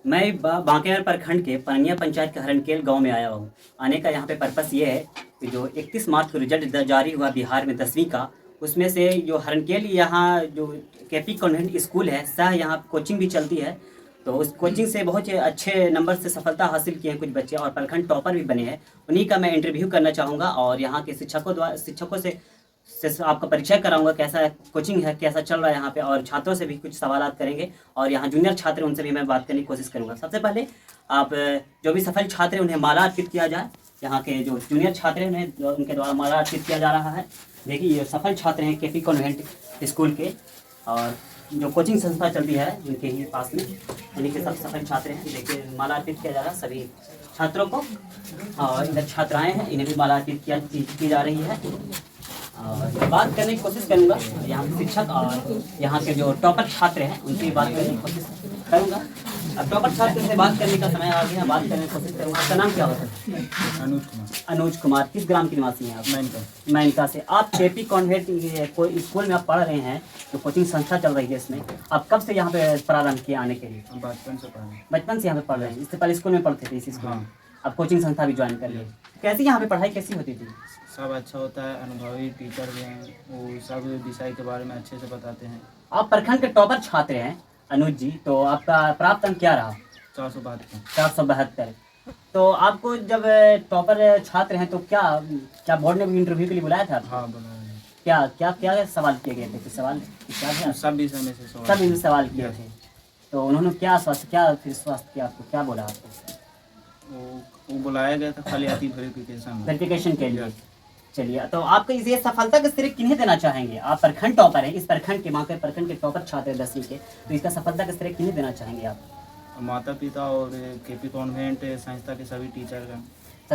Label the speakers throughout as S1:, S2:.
S1: मैं बांकेर प्रखंड के पनिया पंचायत के हरनकेल गांव में आया हूँ। आने का यहाँ पे पर्पस ये है कि जो 31 मार्च को रिजल्ट जारी हुआ बिहार में 10वीं का, उसमें से जो हरनकेल यहाँ जो केपी कॉन्वेंट स्कूल है सह यहाँ कोचिंग भी चलती है। तो उस कोचिंग से बहुत ही अच्छे नंबर से सफलता हासिल किए हैं कुछ बच्चे और प्रखंड टॉपर भी बने हैं। उन्हीं का मैं इंटरव्यू करना चाहूँगा और यहाँ के शिक्षकों से आपका परिचय कराऊंगा, कैसा कोचिंग है, कैसा चल रहा है यहाँ पे, और छात्रों से भी कुछ सवालात करेंगे और यहाँ जूनियर छात्र हैं उनसे भी मैं बात करने की कोशिश करूँगा। सबसे पहले आप जो भी सफल छात्र हैं उन्हें माला अर्पित किया जाए। यहाँ के जो जूनियर छात्र हैं उन्हें उनके द्वारा माला अर्पित किया जा रहा है। देखिए ये सफल छात्र हैं केपी कॉन्वेंट स्कूल के, और जो कोचिंग संस्था चलती है उनके ही पास में उन्हीं के सब सफल छात्र हैं। देखिए माला अर्पित किया जा रहा है सभी छात्रों को, और इधर छात्राएँ हैं इन्हें भी माला अर्पित की जा रही है। और बात करने की कोशिश करूँगा यहाँ के शिक्षक और यहाँ के जो टॉपर छात्र हैं उनसे बात करने की कोशिश करूँगा। अब टॉपर छात्र से बात करने का समय आ गया, बात करने की कोशिश करूँगा। आपका नाम क्या होता है?
S2: अनुज कुमार।
S1: अनुज कुमार। किस ग्राम के निवासी हैं आप?
S2: मैनका।
S1: मैनका से। आप केपी कॉन्वेंट कोई स्कूल में आप पढ़ रहे हैं, जो कोचिंग संस्था चल रही है इसमें, आप कब से यहाँ पे प्रारंभ किए आने के लिए?
S2: बचपन से पढ़ा।
S1: बचपन से यहाँ पे पढ़ रहे हैं? इससे पहले स्कूल में पढ़ते थे इसी स्कूल में?
S2: हाँ।
S1: अब कोचिंग संस्था भी ज्वाइन कर लिए। कैसी यहाँ पे पढ़ाई कैसी होती थी?
S2: सब अच्छा होता है, अनुभवी टीचर भी हैं, वो सब विषय के बारे में अच्छे से बताते हैं।
S1: आप प्रखंड के टॉपर छात्र हैं अनुज जी, तो आपका प्राप्त अंक क्या रहा?
S2: 472।
S1: 472। तो आपको जब टॉपर छात्र हैं तो क्या क्या बोर्ड ने भी इंटरव्यू के लिए बुलाया था?
S2: हाँ बोला है।
S1: क्या क्या क्या सवाल किए गए थे? कुछ सवाल क्या था?
S2: सब विषय में से
S1: सब इन सवाल किए थे। तो उन्होंने क्या स्वास्थ्य किया आपको, क्या बोला आपको?
S2: वो बुलाया गया था खाली आती
S1: वेरिफिकेशन के लिए। चलिए, तो आपको इस ये सफलता का श्रेय किन्हें देना चाहेंगे? आप प्रखंड टॉपर हैं, इस प्रखंड के बांकेर प्रखंड के टॉपर छात्र हैं 10वीं के, तो इसका सफलता का श्रेय किन्हें देना चाहेंगे आप?
S2: माता पिता और केपी कॉन्वेंट संस्था के सभी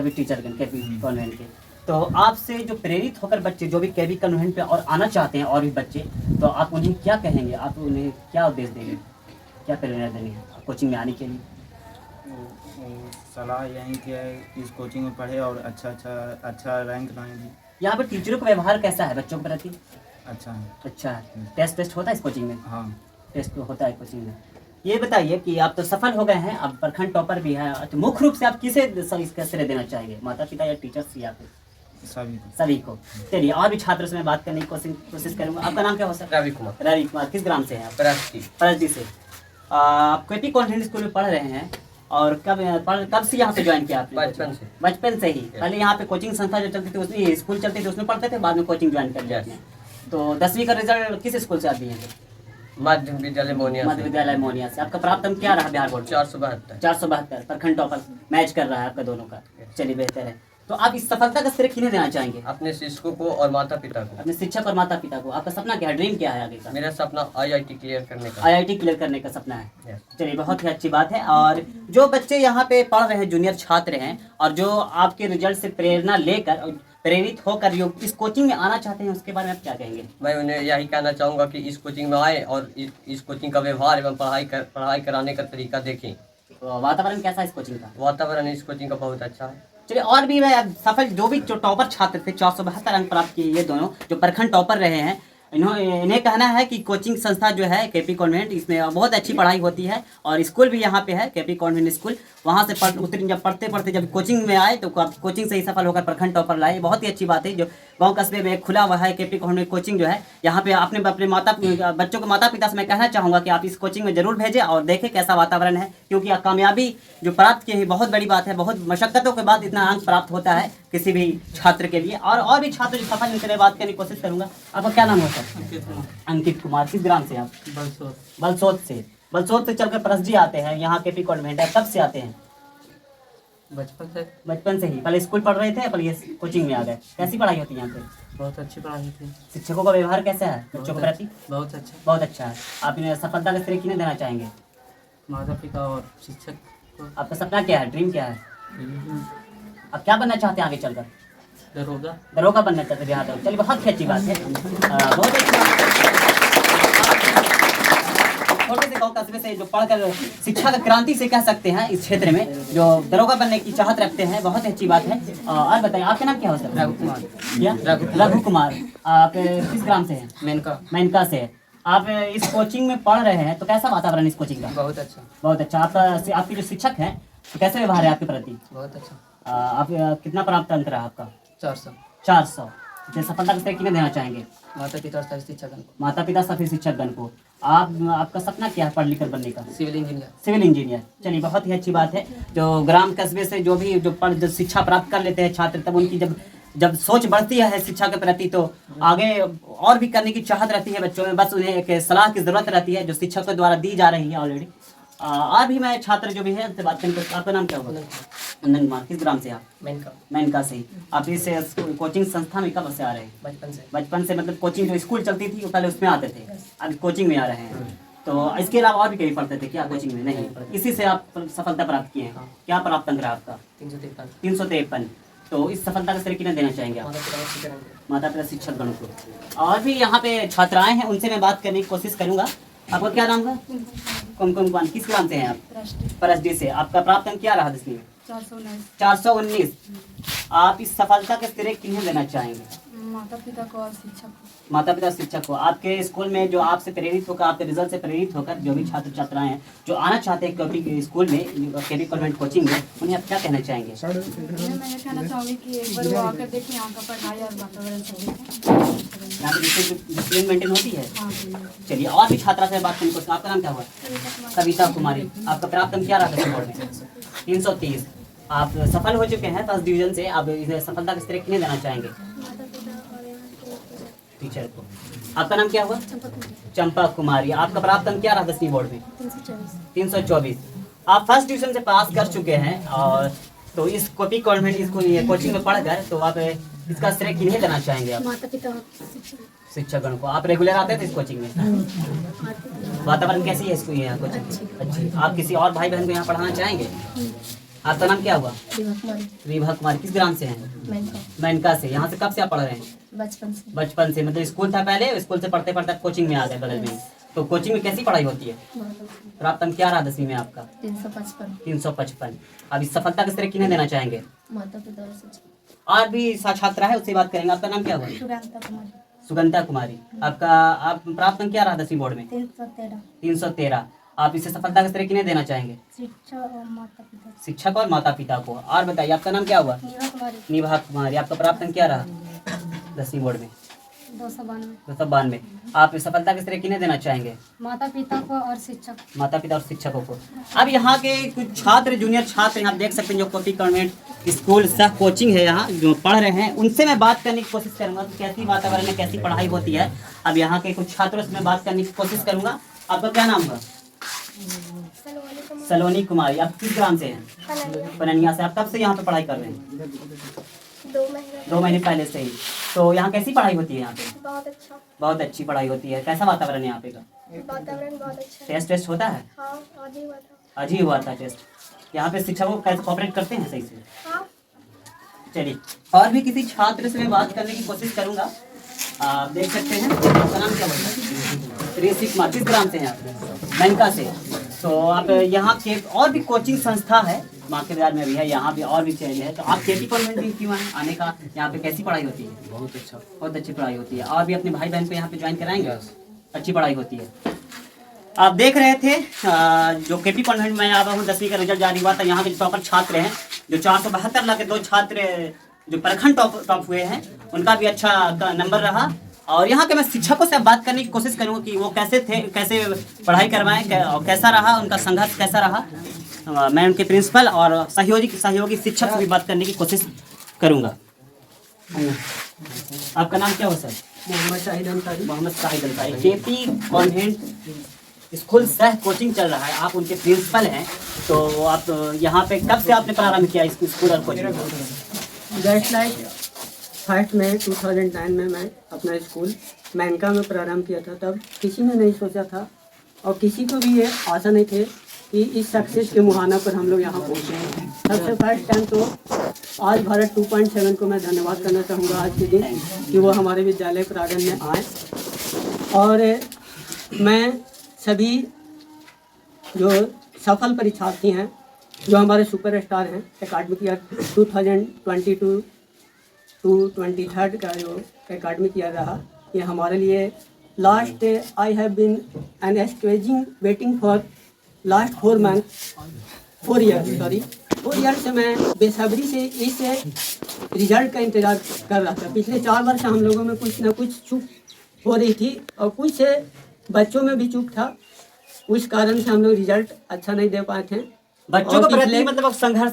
S1: टीचरगण केपी कॉन्वेंट के। तो आपसे जो प्रेरित होकर बच्चे जो भी केपी कॉन्वेंट पे और आना चाहते हैं और भी बच्चे, तो आप उन्हें क्या कहेंगे? आप उन्हें क्या उपदेश देंगे, क्या प्रेरणा देंगे कोचिंग में आने के लिए?
S2: सलाह यही कि इस कोचिंग में पढ़े और अच्छा रैंक लाएंगे।
S1: यहाँ पर टीचरों का व्यवहार कैसा है बच्चों के प्रति?
S2: अच्छा है।
S1: अच्छा है। टेस्ट होता है इस कोचिंग में?
S2: हाँ
S1: टेस्ट होता है कोचिंग में। ये बताइए कि आप तो सफल हो गए हैं, अब प्रखंड टॉपर भी है, तो मुख्य रूप से आप किसे इसका श्रेय देना चाहेंगे, माता पिता या टीचर्स या फिर सभी को? चलिए, और भी छात्रों से मैं बात करने की कोशिश करूंगा। आपका नाम क्या हो सकता है?
S3: रवि कुमार।
S1: रवि कुमार। किस ग्राम से हैं आप?
S3: परस्ती
S1: से। आप केपी कॉन्वेंट स्कूल में पढ़ रहे हैं, और कब से यहाँ पे ज्वाइन किया आपने? बचपन से ही। पहले यहाँ पे कोचिंग संस्था जो चलती थी उसमें, स्कूल चलती थी उसमें पढ़ते थे, बाद में कोचिंग ज्वाइन कर लिया आपने। तो 10वीं का रिजल्ट किस स्कूल से आप दिए थे?
S3: मध्य विद्यालय
S1: मोनिया से। आपका प्राप्त अंक क्या रहा बिहार बोर्ड? 472। प्रखंड टॉपर मैच कर रहा है आपका दोनों का। चलिए, बेहतर है। तो आप इस सफलता का श्रेय किन्हें देना चाहेंगे?
S3: अपने शिक्षकों को और माता पिता को।
S1: अपने शिक्षक और माता पिता को। आपका सपना क्या है, ड्रीम क्या है आगे का?
S3: मेरा सपना IIT क्लियर करने का।
S1: IIT क्लियर करने का सपना है। चलिए, बहुत ही अच्छी बात है। और जो बच्चे यहाँ पे पढ़ रहे हैं, जूनियर छात्र हैं, और जो आपके रिजल्ट से प्रेरणा लेकर प्रेरित होकर जो इस कोचिंग में आना चाहते हैं, उसके बारे में आप क्या कहेंगे?
S3: मैं उन्हें यही कहना चाहूँगा कि इस कोचिंग में आए और इस कोचिंग का व्यवहार एवं पढ़ाई कराने का तरीका देखें।
S1: तो वातावरण कैसा है इस कोचिंग का?
S3: वातावरण इस कोचिंग का बहुत अच्छा है।
S1: चलिए, और भी मैं सफल जो भी टॉपर छात्र थे, 472 अंक प्राप्त किए, ये दोनों जो प्रखंड टॉपर रहे हैं, इन्हें कहना है कि कोचिंग संस्था जो है केपी कॉन्वेंट, इसमें बहुत अच्छी पढ़ाई होती है, और स्कूल भी यहाँ पे है केपी कॉन्वेंट स्कूल। वहाँ से जब पढ़ते जब कोचिंग में आए तो कोचिंग से ही सफल होकर प्रखंड टॉपर लाए। बहुत ही अच्छी बात है। जो गांव कस्बे में खुला हुआ है केपी कॉन्वेंट कोचिंग जो है, यहाँ पे अपने बच्चों के माता पिता से मैं कहना चाहूँगा कि आप इस कोचिंग में जरूर भेजें और देखें कैसा वातावरण है, क्योंकि कामयाबी जो प्राप्त की है बहुत बड़ी बात है। बहुत मशक्क़तों के बाद इतना अंक प्राप्त होता है किसी भी छात्र के लिए। और भी छात्र जो सफल, इनके लिए बात करने की कोशिश करूँगा। आपका क्या नाम होता है? अंकित कुमार। किस ग्राम से आप? बलसोत से। बलसोत से चलकर परसजी आते हैं यहाँ केपी कॉन्वेंट है। कब से आते हैं? बचपन से ही। पहले स्कूल पढ़ रहे थे, पहले ये कोचिंग में आ गए। कैसी पढ़ाई होती है यहाँ पे?
S4: बहुत अच्छी पढ़ाई थी।
S1: शिक्षकों का व्यवहार कैसा है बच्चों के प्रति?
S4: बहुत अच्छा।
S1: बहुत अच्छा है। आप इन्हें सफलता का श्रेय किन्हें देना चाहेंगे?
S4: माता पिता और शिक्षक को।
S1: आपका सपना क्या है, ड्रीम क्या है? आप क्या बनना चाहते हैं आगे चलकर? दरोगा बनना चाहते हैं बिहार दरोगा। चलिए, बहुत ही अच्छी बात है। बहुत अच्छी बात है। छोटे से गाँव कस्बे से जो पढ़कर शिक्षा का क्रांति से कह सकते हैं, इस क्षेत्र में जो दरोगा बनने की चाहत रखते हैं, बहुत ही अच्छी बात है। और बताइए, आपका नाम क्या हो सकता है?
S4: रघु कुमार।
S1: रघु कुमार। आप किस ग्राम से हैं?
S4: मैनका
S1: से। आप इस कोचिंग में पढ़ रहे हैं तो कैसा वातावरण है इस कोचिंग का?
S4: बहुत अच्छा।
S1: बहुत अच्छा। आपके जो शिक्षक हैं तो कैसे व्यवहार है आपके प्रति?
S4: बहुत अच्छा।
S1: आप कितना प्राप्त अंक रहा आपका?
S4: 400।
S1: 400। इसे सफलता किस तरह किन्हें देना चाहेंगे?
S4: माता पिता और सभी शिक्षकगण को।
S1: माता पिता सभी शिक्षकगण को। आपका सपना क्या है पढ़ लिख कर बनने का?
S4: Civil engineer.
S1: Civil engineer. चलिए बहुत ही अच्छी बात है। जो ग्राम कस्बे से जो शिक्षा प्राप्त कर लेते हैं छात्र, तब उनकी जब सोच बढ़ती है शिक्षा के प्रति तो आगे और भी करने की चाहत रहती है बच्चों में। बस उन्हें एक सलाह की जरूरत रहती है जो शिक्षकों द्वारा दी जा रही है ऑलरेडी। और भी मैं छात्र जो भी है उनसे बात करेंगे। आपका नाम क्या होगा? नंदन कुमार। किस ग्राम से आप? मैनका से ही। आप इस कोचिंग संस्था में कब से आ रहे हैं? बचपन से मतलब कोचिंग जो स्कूल चलती थी वो पहले उसमें आते थे, अब कोचिंग में आ रहे हैं। तो इसके अलावा और भी कहीं पढ़ते थे क्या कोचिंग में? नहीं, इसी से आप सफलता प्राप्त किए हैं। क्या प्राप्त अंक रहा आपका? 353। तो इस सफलता का श्रेय किन्हें देना चाहेंगे आप? माता पिता शिक्षकगण को। और भी यहाँ पे छात्राएं हैं उनसे मैं बात करने की कोशिश करूंगा। आपका क्या नाम है? कुमकुम। किस ग्राम से हैं आप? परसडी से। आपका प्राप्त अंक क्या रहा 10वीं में? 419। आप इस सफलता के श्रेय किन्हें देना चाहेंगे?
S5: माता पिता को और शिक्षक को।
S1: माता पिता शिक्षक को। आपके स्कूल में जो आपसे प्रेरित होकर, आपके रिजल्ट से प्रेरित होकर जो भी छात्र छात्राएं हैं जो आना चाहते हैं कभी स्कूल में, केपी कॉन्वेंट कोचिंग में, उन्हें आप क्या कहना चाहेंगे?
S5: मैं ये कहना चाहूँगी कि एक बार वो आकर देखें यहाँ का पढ़ाई और वातावरण सब देखें।
S1: यहाँ पे डिसिप्लिन मेंटेन होती है।
S5: हाँ।
S1: चलिए और भी छात्रा से बात करने को। आपका नाम क्या हुआ? कविता कुमारी। आपका प्राप्त अंक क्या रहा था बोर्ड में? 330। आप सफल हो चुके हैं फर्स्ट डिवीजन से। आप इसे सफलता के श्रेय किन्हें देना चाहेंगे? टीचर को। आपका नाम क्या हुआ? चंपा कुमारी। आपका प्राप्त अंक क्या रहा 10वीं बोर्ड में? 324। आप फर्स्ट डिवीजन से पास कर चुके हैं और तो इस केपी कॉन्वेंट कोचिंग में पढ़कर तो आप इसका श्रेय किन्हें देना चाहेंगे आप?
S5: माता पिता
S1: शिक्षकगण को। आप रेगुलर आते थे इस कोचिंग में? वातावरण कैसी है इसको यहाँ कोचिंग? अच्छी। आप किसी और भाई बहन को यहाँ पढ़ाना चाहेंगे? आपका नाम क्या हुआ? रिभा कुमारी। किस ग्राम से हैं? मैनका से। यहाँ से कब से आप पढ़ रहे हैं? बचपन से। मतलब स्कूल था पहले, स्कूल से पढ़ते पढ़ते कोचिंग में आ गए बगल में। तो कोचिंग में कैसी पढ़ाई होती है? प्राप्त अंक क्या रहा 10वीं में आपका? 355। अब इस सफलता के श्रेय किन्हें देना चाहेंगे?
S5: माता पिता और शिक्षक।
S1: और भी छात्रा है उससे बात करेंगे। आपका नाम क्या हुआ? सुगंधा कुमारी। आप प्राप्त अंक क्या रहा 10वीं बोर्ड में? 313। आप इसे सफलता के श्रेय किन्हें देना चाहेंगे? शिक्षक और माता पिता को। और बताइए आपका नाम क्या हुआ? निभा कुमारी। आपका प्राप्त अंक क्या रहा 10वीं बोर्ड में? 292। आप इस सफलता के श्रेय किन्हें देना चाहेंगे?
S5: माता पिता को और शिक्षक।
S1: माता पिता और शिक्षकों को। अब यहाँ के कुछ छात्र, जूनियर छात्र यहाँ देख सकते हैं जो केपी कॉन्वेंट स्कूल सह कोचिंग है यहाँ जो पढ़ रहे हैं, उनसे मैं बात करने की कोशिश करूंगा कि कैसी वातावरण है, कैसी पढ़ाई होती है। अब यहाँ के कुछ छात्रों से मैं बात करने की कोशिश करूंगा। आपका क्या नाम है? सलोनी कुमारी। आप किस ग्राम से हैं? पननिया से। आप कब से यहाँ पे पढ़ाई कर रहे हैं? 2 महीने पहले से ही। तो यहाँ कैसी पढ़ाई होती है? यहाँ पे
S5: बहुत अच्छा।
S1: बहुत अच्छी पढ़ाई होती है। कैसा वातावरण है यहाँ पे का?
S5: वातावरण बहुत अच्छा।
S1: टेस्ट होता है?
S5: हाँ, आज ही हुआ था।
S1: आज ही हुआ था टेस्ट। यहाँ पे शिक्षकों कैसे कोऑपरेट करते हैं सही से?
S5: हाँ।
S1: चलिए और भी किसी छात्र से मैं बात करने की कोशिश करूंगा। आप देख सकते हैं। आपका नाम क्या बोलते हैं? ऋषि कुमार। किस ग्राम से हैं आप? मैनका से। तो आप यहाँ के और भी कोचिंग संस्था है माँ के बाजार में भी है, यहाँ भी और भी चाहिए है। तो आप केपी कॉन्वेंट क्यों आने का? यहाँ पे कैसी पढ़ाई होती है? बहुत अच्छी पढ़ाई होती है। और भी अपने भाई बहन को यहाँ पे ज्वाइन कराएंगे? अच्छी पढ़ाई होती है। आप देख रहे थे जो केपी कॉन्वेंट में आया हूँ 10वीं का रिजल्ट जारी हुआ था। यहाँ के टॉपर छात्र हैं जो 472 लाख के 2 छात्र जो प्रखंड टॉप हुए हैं, उनका भी अच्छा नंबर रहा। और यहाँ के मैं शिक्षकों से बात करने की कोशिश करूँगा कि वो कैसे थे, कैसे पढ़ाई करवाएं और कैसा रहा उनका संघर्ष, कैसा रहा। मैं उनके प्रिंसिपल और सहयोगी शिक्षक से भी बात करने की कोशिश करूँगा। आपका नाम क्या हो sir? Mohammad Shahid Ansari. KP convent school सह कोचिंग चल रहा है, आप उनके प्रिंसिपल हैं। तो आप यहाँ पे कब से आपने प्रारंभ किया इस स्कूल और कोचिंग?
S6: जस्ट लाइक 1 मई 2009 में मैं अपना स्कूल मैनका में प्रारंभ किया था। तब किसी ने नहीं सोचा था और किसी को भी ये आशा नहीं थे कि इस सक्सेस के मुहाना पर हम लोग यहाँ पहुँचे हैं। सबसे फर्स्ट टाइम तो आज भारत 2.7 को मैं धन्यवाद करना चाहूँगा आज के दिन कि वो हमारे विद्यालय प्रांगण में आए। और मैं सभी जो सफल परीक्षार्थी हैं, जो हमारे सुपरस्टार हैं, एकेडमिक ईयर 2022 to 23 का जो एकेडमिक ईयर रहा, ये हमारे लिए last I have been an staging waiting for last 4 months, 4 years sorry, 4 years से मैं बेसब्री से इस रिजल्ट का इंतज़ार कर रहा था। पिछले 4 वर्ष हम लोगों में कुछ ना कुछ चूक हो रही थी और कुछ बच्चों में भी चूक था, उस कारण से हम लोग रिजल्ट अच्छा नहीं दे पाए थे।
S1: बच्चों
S6: और
S1: को प्रति
S6: पिछले-
S1: मतलब आप संघर्ष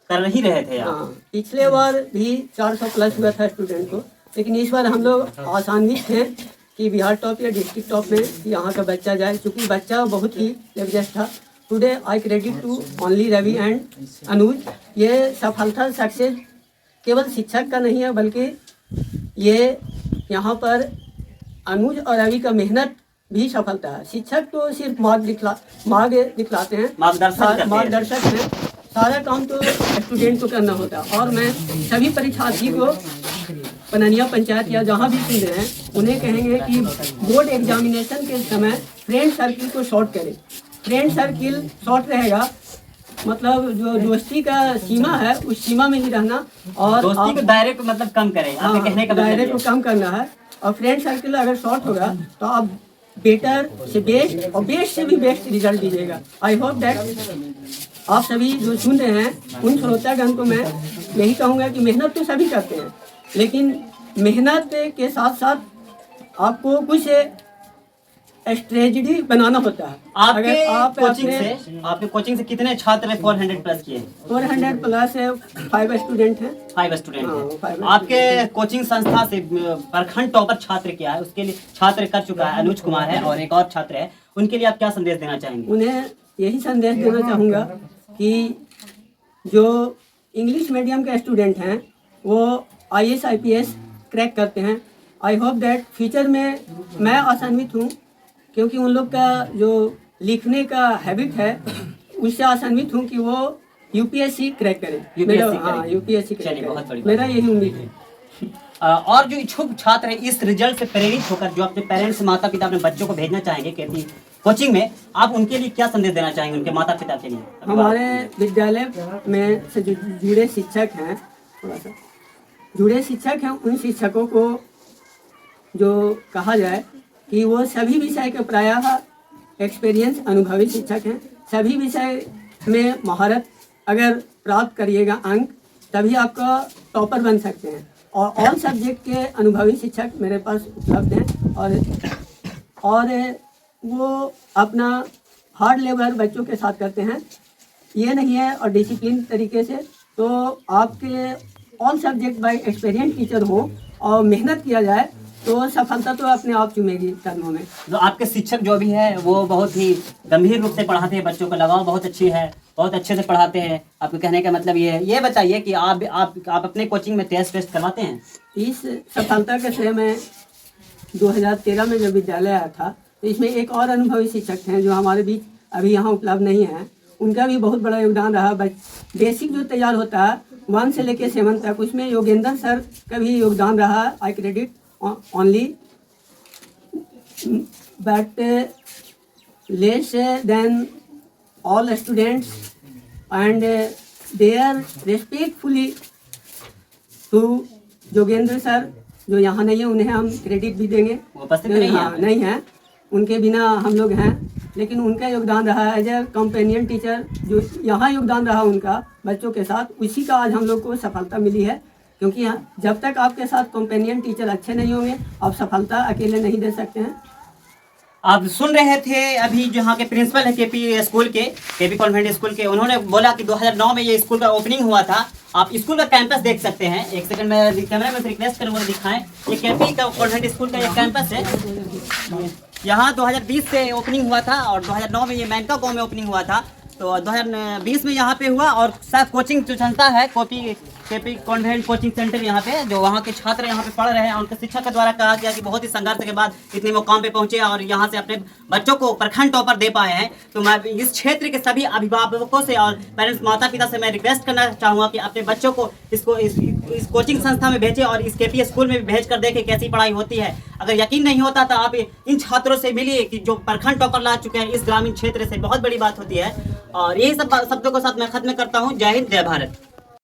S1: कर ही रहे थे आप।
S6: हाँ, पिछले बार भी 400 प्लस हुआ था स्टूडेंट को, लेकिन इस बार हम लोग आसान्वित थे कि बिहार टॉप या डिस्ट्रिक्ट टॉप में यहाँ का बच्चा जाए, क्योंकि बच्चा बहुत ही जबरदस्त था। Today I credit to only Ravi and Anuj. ये सफलता सक्सेस केवल शिक्षक का नहीं है, बल्कि ये यहाँ पर अनुज और रवि का मेहनत भी सफलता है। शिक्षक तो सिर्फ मार्ग दिखलाते हैं,
S1: मार्गदर्शन करते हैं।
S6: मार्गदर्शक हैं, सारा काम तो स्टूडेंट को करना होता है। और मैं सभी परीक्षार्थी को पननिया पंचायत या जहाँ भी सुन रहे हैं उन्हें कहेंगे कि बोर्ड एग्जामिनेशन के समय फ्रेंड सर्किल को शॉर्ट करें। फ्रेंड सर्किल शॉर्ट रहेगा मतलब जो दोस्ती का सीमा है उस सीमा में ही रहना, और
S1: दोस्ती के दायरे को मतलब कम करें, आपके कहने का मतलब
S6: दायरे
S1: ये
S6: को
S1: है।
S6: कम करना है। और फ्रेंड सर्किल अगर शॉर्ट होगा तो आप बेटर से बेस्ट और बेस्ट से भी बेस्ट रिजल्ट दीजिएगा। आई होप दैट आप सभी जो सुन रहे हैं उन श्रोतागण को मैं यही कहूँगा कि मेहनत तो सभी करते हैं, लेकिन मेहनत के साथ साथ आपको कुछ स्ट्रेटजी बनाना होता है।
S1: आपके कोचिंग से कितने छात्र 400 प्लस किए?
S6: 400 प्लस 5 स्टूडेंट हैं।
S1: 5 स्टूडेंट
S6: हाँ,
S1: हैं।
S6: 5
S1: आपके कोचिंग संस्था से प्रखंड टॉपर छात्र क्या है, उसके लिए छात्र कर चुका है अनुज कुमार है और एक और छात्र है, उनके लिए आप क्या संदेश देना चाहेंगे?
S6: उन्हें यही संदेश देना चाहूँगा कि जो इंग्लिश मीडियम के स्टूडेंट हैं वो IAS IPS क्रैक करते हैं। आई होप दैट फ्यूचर में मैं आसान्वित हूँ, क्योंकि उन लोग का जो लिखने का हैबिट है उससे आसान्वित हूँ कि वो UPSC क्रैक करें। UPSC क्रैक
S1: चलिए, बहुत बड़ी
S6: करें, मेरा यही उम्मीद है।
S1: और जो इच्छुक छात्र है इस रिजल्ट से प्रेरित होकर जो अपने पेरेंट्स माता पिता अपने बच्चों को भेजना चाहेंगे केपी कोचिंग में, आप उनके लिए क्या संदेश देना चाहेंगे, उनके माता पिता के लिए?
S6: हमारे विद्यालय में से जो जुड़े शिक्षक हैं, थोड़ा सा जुड़े शिक्षक हैं, उन शिक्षकों को जो कहा जाए कि वो सभी विषय के प्रायः एक्सपीरियंस अनुभवी शिक्षक हैं। सभी विषय में महारत अगर प्राप्त करिएगा अंक, तभी आपका टॉपर बन सकते हैं। और ऑल सब्जेक्ट के अनुभवी शिक्षक मेरे पास उपलब्ध हैं और वो अपना हार्ड लेबर बच्चों के साथ करते हैं, ये नहीं है, और डिसिप्लिन तरीके से। तो आपके all subject by experience teacher हो और मेहनत किया जाए तो सफलता तो अपने आप चुमेगी कदमों में।
S1: जो आपके शिक्षक जो भी है वो बहुत ही गंभीर रूप से पढ़ाते हैं, बच्चों का लगाव बहुत अच्छी है, बहुत अच्छे से पढ़ाते हैं। आपके कहने का मतलब ये है। ये बताइए कि आप अपने कोचिंग में टेस्ट करवाते हैं?
S6: इस सफलता का श्रेय मैं 2013 में जब विद्यालय आया था तो इसमें एक और अनुभवी शिक्षक हैं जो हमारे बीच अभी यहाँ उपलब्ध नहीं है, उनका भी बहुत बड़ा योगदान रहा। बेसिक जो तैयार होता है 1 से लेकर 7 तक, उसमें योगेंद्र सर का भी योगदान रहा। आई credit only but less than all students and they are respectfully to Jogendra sir जो यहाँ नहीं है, उन्हें हम क्रेडिट भी देंगे।
S1: वो उपस्थित नहीं है?
S6: हाँ, नहीं है, उनके बिना हम लोग हैं, लेकिन उनका योगदान रहा एज ए कंपेनियन टीचर, जो यहाँ योगदान रहा उनका बच्चों के साथ, उसी का आज हम लोग को सफलता मिली है। क्योंकि जब तक आपके साथ कंपेनियन टीचर अच्छे नहीं होंगे आप सफलता अकेले नहीं दे सकते हैं।
S1: आप सुन रहे थे अभी जो यहाँ के प्रिंसिपल है केपी कॉन्वेंट स्कूल के, उन्होंने बोला कि 2009 में ये स्कूल का ओपनिंग हुआ था। आप स्कूल का कैंपस देख सकते हैं, एक सेकंड में कैमरा में रिक्वेस्ट करूँगा दिखाएं। ये केपी कॉन्वेंट स्कूल का ये कैंपस है। यहाँ 2020 से ओपनिंग हुआ था और 2009 में ये मैनका गाँव में ओपनिंग हुआ था, तो 2020 में यहाँ पे हुआ। और साथ कोचिंग जो संस्था है केपी कॉन्वेंट कोचिंग सेंटर यहाँ पे, जो वहाँ के छात्र यहाँ पे पढ़ रहे हैं, उनके शिक्षक के द्वारा कहा गया कि बहुत ही संघर्ष के बाद इतने मुकाम पे पहुँचे और यहाँ से अपने बच्चों को प्रखंड टॉपर दे पाए हैं। तो मैं इस क्षेत्र के सभी अभिभावकों से और पेरेंट्स माता पिता से मैं रिक्वेस्ट करना चाहूँगा कि अपने बच्चों को इस कोचिंग संस्था में भेजें और इस केपी स्कूल में भी भेज कर देखें कैसी पढ़ाई होती है। अगर यकीन नहीं होता तो आप इन छात्रों से मिलिए कि जो प्रखंड टॉपर ला चुके हैं इस ग्रामीण क्षेत्र से, बहुत बड़ी बात होती है। और यही सब शब्दों के साथ मैं खत्म करता हूँ। जय हिंद, जय भारत।